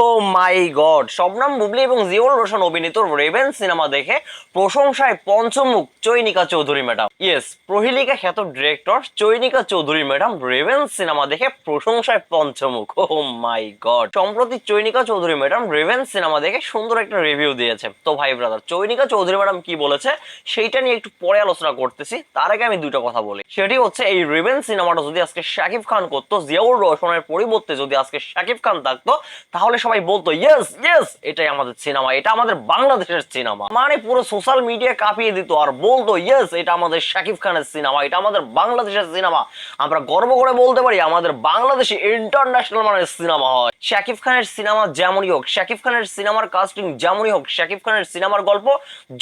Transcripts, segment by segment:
O my god, Shabnam Bubly এবং জিওল রোশন অভিনীত Raven cinema দেখে প্রশংসায় পঞ্চমুখ চৈনিকা চৌধুরী ম্যাডাম। ইয়েস, প্রহেলিকা খ্যাত director Chayanika Chowdhury madam Raven cinema দেখে প্রশংসায় পঞ্চমুখ। ও মাই গড, সম্প্রতি Chayanika Chowdhury madam Raven cinema দেখে সুন্দর একটা রিভিউ দিয়েছে। তো ভাই ব্রাদার, চৈনিকা চৌধুরী ম্যাডাম কি বলেছে সেইটা নিয়ে একটু পরে আলোচনা করতেছি। তার আগে আমি দুটো কথা বলি। সেটি হচ্ছে, এই রেভেন সিনেমাটা যদি আজকে শাকিব খান করতো, জিয়াউর রোশনের পরিবর্তে যদি আজকে শাকিব খান থাকতো, তাহলে সবাই বলতো ইয়েস ইয়েস, এটাই আমাদের সিনেমা, এটা আমাদের বাংলাদেশের সিনেমা। মানে পুরো সোশ্যাল মিডিয়া কাঁপিয়ে দিত আর বলতো ইয়েস, এটা আমাদের শাকিব খানের সিনেমা, এটা আমাদের বাংলাদেশের সিনেমা। আমরা গর্ব করে বলতে পারি আমাদের বাংলাদেশে ইন্টারন্যাশনাল মানের সিনেমা হয়। শাকিব খানের সিনেমা যেমনই হোক, শাকিব খানের সিনেমার কাস্টিং যেমনই হোক, শাকিব খানের সিনেমার গল্প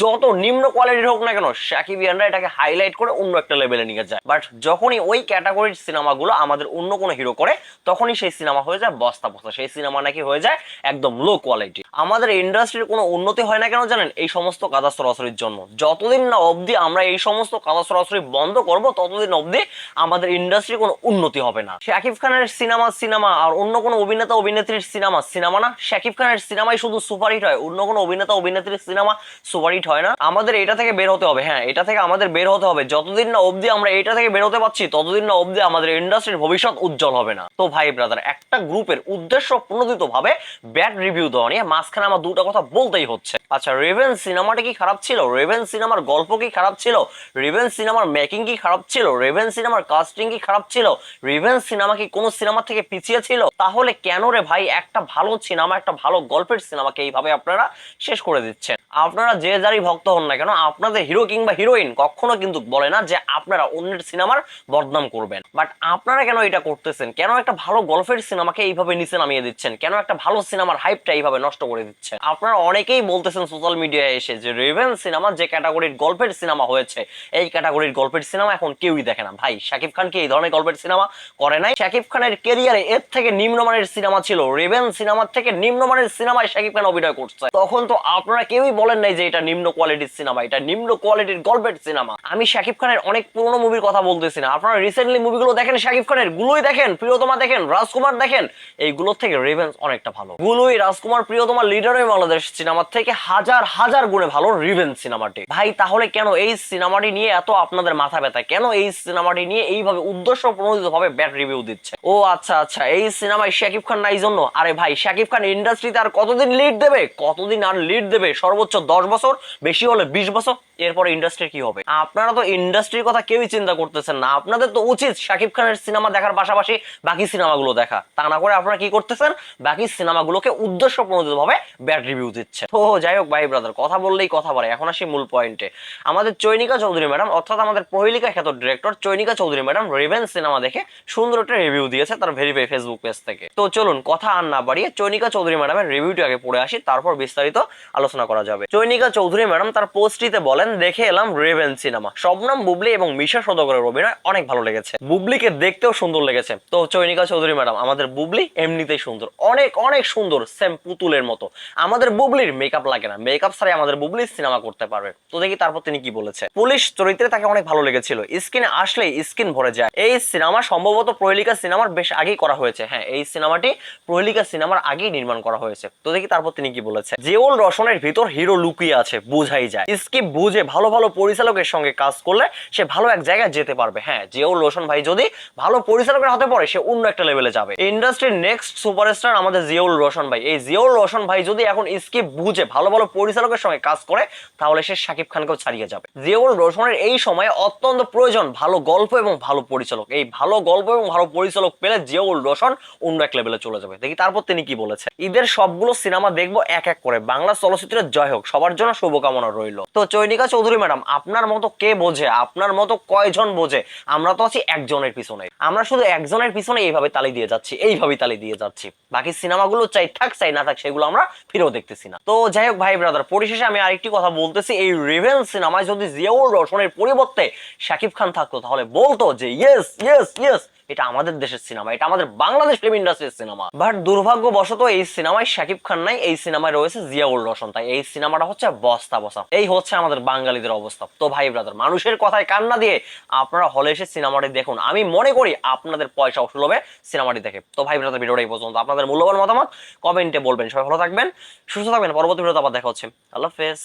যত নিম্ন কোয়ালিটির হোক না কেন, শাকিবিয়ানরা এটাকে হাইলাইট করে অন্য একটা লেভেলে নিয়ে যায়। বাট যখনই ওই ক্যাটাগরির সিনেমাগুলো আমাদের অন্য কোনো হিরো করে, তখনই সেই সিনেমা হয়ে যায় বস্তা বস্তা, সেই সিনেমা নাকি হয়ে যায় একদম লো কোয়ালিটি। আমাদের ইন্ডাস্ট্রির কোনো উন্নতি হয় না কেন জানেন? এই সমস্ত কাদা সরাসরির জন্য। যতদিন না অবধি আমরা এই সমস্ত কাদা সরাসরি বন্ধ করব, ততদিন অবধি আমাদের ইন্ডাস্ট্রির কোনো উন্নতি হবে না। শাকিব খানের সিনেমা সিনেমা, আর অন্য কোনো অভিনেতা অভিনেত্রীর সিনেমা সিনেমা না। শাকিব খানের সিনেমাই শুধু সুপারহিট হয়, অন্য কোনো অভিনেতা অভিনেত্রীর সিনেমা সুপারহিট হয় না। আমাদের এটা থেকে বের হতে হবে, হ্যাঁ এটা থেকে আমাদের বের হতে হবে। যতদিন না অবধি আমরা এটা থেকে বের হতে পারছি, ততদিন না অবধি আমাদের ইন্ডাস্ট্রির ভবিষ্যৎ উজ্জ্বল হবে না। তো ভাই ব্রাদার, একটা গ্রুপের উদ্দেশ্য প্রণোদিত ভাবে ব্যাড রিভিউ দেওয়া নিয়ে মাঝখানে আমার দুটো কথা বলতেই হচ্ছে। আচ্ছা, রেভেন সিনেমাটা কি খারাপ ছিল? রেভেন সিনেমার গল্প কি খারাপ ছিল? রেভেন সিনেমার মেকিং কি খারাপ ছিল? রেভেন সিনেমার কাস্টিং কি খারাপ ছিল? রেভেন সিনেমা কি কোনো সিনেমা থেকে পিছিয়ে ছিল? তাহলে কেন রে ভাই একটা ভালো সিনেমা, একটা ভালো গল্পের সিনেমাকে এইভাবে আপনারা শেষ করে দিচ্ছেন? আপনারা যে যারই ভক্ত হন না কেন, আপনাদের হিরো কিংবা হিরোইন কখনো কিন্তু বলে না যে আপনারা অন্যের সিনেমার বদনাম করবেন। বাট আপনারা কেন এটা করতেছেন? কেন একটা ভালো গল্পের সিনেমাকে এইভাবে নিচে নামিয়ে দিচ্ছেন? কেন একটা ভালো সিনেমার হাইপটা এইভাবে নষ্ট করে দিচ্ছেন? আপনারা অনেকেই বলতেছেন সোশ্যাল মিডিয়ায় এসে যে রেভেন সিনেমা যে ক্যাটাগরির গল্পের সিনেমা হয়েছে, এই ক্যাটাগরির গল্পের সিনেমা এখন কেউই দেখে না। ভাই, শাকিব খান কি এই ধরনের গল্পের সিনেমা করে নাই? শাকিব খানের ক্যারিয়ারে এর থেকে নিম্নমানের সিনেমা ছিল, রেভেন সিনেমার থেকে নিম্নমানের সিনেমায় শাকিব খান অভিনয় করছে। তখন তো আপনারা কেউই বলেন নাই যে এটা নিম্ন কোয়ালিটির সিনেমা, এটা নিম্ন কোয়ালিটির গল্পের সিনেমা। আমি শাকিব খানের অনেক পুরনো মুভির কথা বলতেছি না, আপনারা রিসেন্টলি মুভিগুলো দেখেন, শাকিব খানের গুলোই দেখেন, প্রিয়তমা দেখেন, রাজকুমার দেখেন, এইগুলোর থেকে রেভেন অনেকটা ভালো। গুলোই, রাজকুমার, প্রিয়তমা, লিডার বাংলাদেশ সিনেমার থেকে হাজার হাজার গুণে ভালো রেভেন সিনেমাটি। ভাই তাহলে কেন এই সিনেমাটি নিয়ে এত আপনাদের মাথা ব্যথা? কেন এই সিনেমাটি নিয়ে এইভাবে উদ্দেশ্য প্রণোদিত ভাবে ব্যাড রিভিউ দিচ্ছে? ও আচ্ছা আচ্ছা, এই সিনেমায় শাকিব খান নাই জন্য? আরে ভাই, শাকিব খান ইন্ডাস্ট্রিতে আর কতদিন লিড দেবে? কতদিন আর লিড দেবে? সর্বোচ্চ 10 বছর, বেশি হলে 20 বছর। এরপরে ইন্ডাস্ট্রির কি হবে? আপনারা তো ইন্ডাস্ট্রির কথা কেউই চিন্তা করতেছেন না। আপনাদের তো উচিত শাকিব খানের সিনেমা দেখার পাশাপাশি বাকি সিনেমাগুলো দেখা। তা না করে আপনারা কি করতেছেন? বাকি সিনেমাগুলোকে উদ্দেশ্য প্রণোদিত ভাবে ব্যাড রিভিউ দিচ্ছে। তো যাই হোক ভাই ব্রাদার, কথা বললেই কথা বাড়ে। এখন আসি মূল পয়েন্টে। আমাদের চৈনিকা চৌধুরী ম্যাডাম, অর্থাৎ আমাদের প্রহেলিকা খ্যাত director Chayanika Chowdhury madam Raven cinema দেখে সুন্দর একটা রিভিউ দিয়েছে তার ভেরিফাই ফেসবুক পেজ থেকে। তো চলুন কথা আর না বাড়িয়ে চৈনিকা চৌধুরী ম্যাডামের রিভিউটি আগে পড়ে আসি, তারপর বিস্তারিত আলোচনা করা যাবে। চৈনিকা চৌধুরী ম্যাডাম তার পোস্টটিতে বলেন, দেখে এলাম রেভেন সিনেমা। শবনম বুবলি এবং মিশা সওদাগরের অভিনয় অনেক ভালো লেগেছে, বুবলিকে দেখতেও সুন্দর লেগেছে। তো চৈনিকা চৌধুরী ম্যাডাম, আমাদের বুবলি এমনিতেই সুন্দর, অনেক অনেক সুন্দর, সেম পুতুলের মতো। আমাদের বুবলির মেকআপ লাগে না, মেকআপ ছাড়াই আমাদের বুবলি সিনেমা করতে পারবে। তো দেখি তারপর তিনি কি বলেছে। পুলিশ চরিত্রে তাকে অনেক ভালো লেগেছিল, স্ক্রিনে আসলেই স্ক্রিন ভরে যায়। এই সিনেমা সম্ভবত প্রহেলিকা সিনেমার বেশ আগেই করা হয়েছে। হ্যাঁ, এই সিনেমাটি প্রহেলিকা সিনেমার আগেই নির্মাণ করা হয়েছে। তো দেখি তারপর তিনি কি বলেছে। জিওল রোশনের ভিতর হিরো লুকিয়ে আছে, বোঝাই যায়। স্ক্রিপ্ট বুঝে ভালো ভালো পরিচালকের সঙ্গে কাজ করলে সে ভালো এক জায়গায় যেতে পারবে। হ্যাঁ, জিওল রোশন ভাই যদি ভালো পরিচালকের হাতে পড়ে, সে অন্য একটা লেভেলে যাবে। ইন্ডাস্ট্রির নেক্সট সুপারস্টার আমাদের জিওল রোশন ভাই। এই জিওল রোশন ভাই যদি এখন স্ক্রিপ্ট বুঝে ভালো ভালো পরিচালকের সঙ্গে কাজ করে, তাহলে সে শাকিব খানকেও ছাড়িয়ে যাবে। জিওল রোশনের এই সময়ে অত্যন্ত প্রয়োজন ভালো গল্প এবং ভালো পরিচালক। এই ভালো গল্প এবং ভালো পরিচালক পেলে জিওল রোশন অন্য এক লেভেলে চলে যাবে। দেখি তারপর তিনি কি বলেছে। ঈদের সবগুলো সিনেমা দেখবো এক এক করে, বাংলা চলচ্চিত্রের জয় হোক, সবার জন্য শুভকামনা রইল। তো চৈনিকা চৌধুরী ম্যাডাম, আপনার মতো কে বোঝে? আপনার মতো কয়জন বোঝে? আমরা তো আছি একজনের পিছনে, আমরা শুধু একজনের পিছনে এইভাবে তালি দিয়ে যাচ্ছি, এইভাবেই তালি দিয়ে যাচ্ছি। বাকি সিনেমাগুলো চাই থাক চাই না থাক, সেগুলো আমরা ফিরেও দেখতেছি না। তো যাই হোক ভাই ব্রাদার, পরিশেষে আমি আরেকটি কথা বলতেছি। এই রেভেন সিনেমায় যদি জিয়াউর রোশনের পরিবর্তে শাকিব খান থাকতো, তাহলে বলতো যে ইয়েস ইয়েস ইয়েস, এটা আমাদের দেশের সিনেমা, এটা আমাদের বাংলাদেশ ফিল্ম ইন্ডাস্ট্রির সিনেমা। বাট দুর্ভাগ্যবশত এই সিনেমায় শাকিব খান নাই, এই সিনেমায় রয়েছে জিয়াউল রোশন, তাই এই সিনেমাটা হচ্ছে বস্তা বসা। এই হচ্ছে আমাদের বাঙালিদের অবস্থা। তো ভাই ব্রাদার, মানুষের কথায় কান না দিয়ে আপনারা হলে এসে সিনেমাটি দেখুন। আমি মনে করি আপনাদের পয়সা উসুল হবে সিনেমাটি দেখে। তো ভাই ব্রাদার, ভিডিওটা এই পর্যন্ত। আপনাদের মূল্যবান মতামত কমেন্টে বলবেন। সবাই ভালো থাকবেন, সুস্থ থাকবেন। পরবর্তী ভিডিওতে আবার দেখা হচ্ছে। আল্লাহ হাফেজ।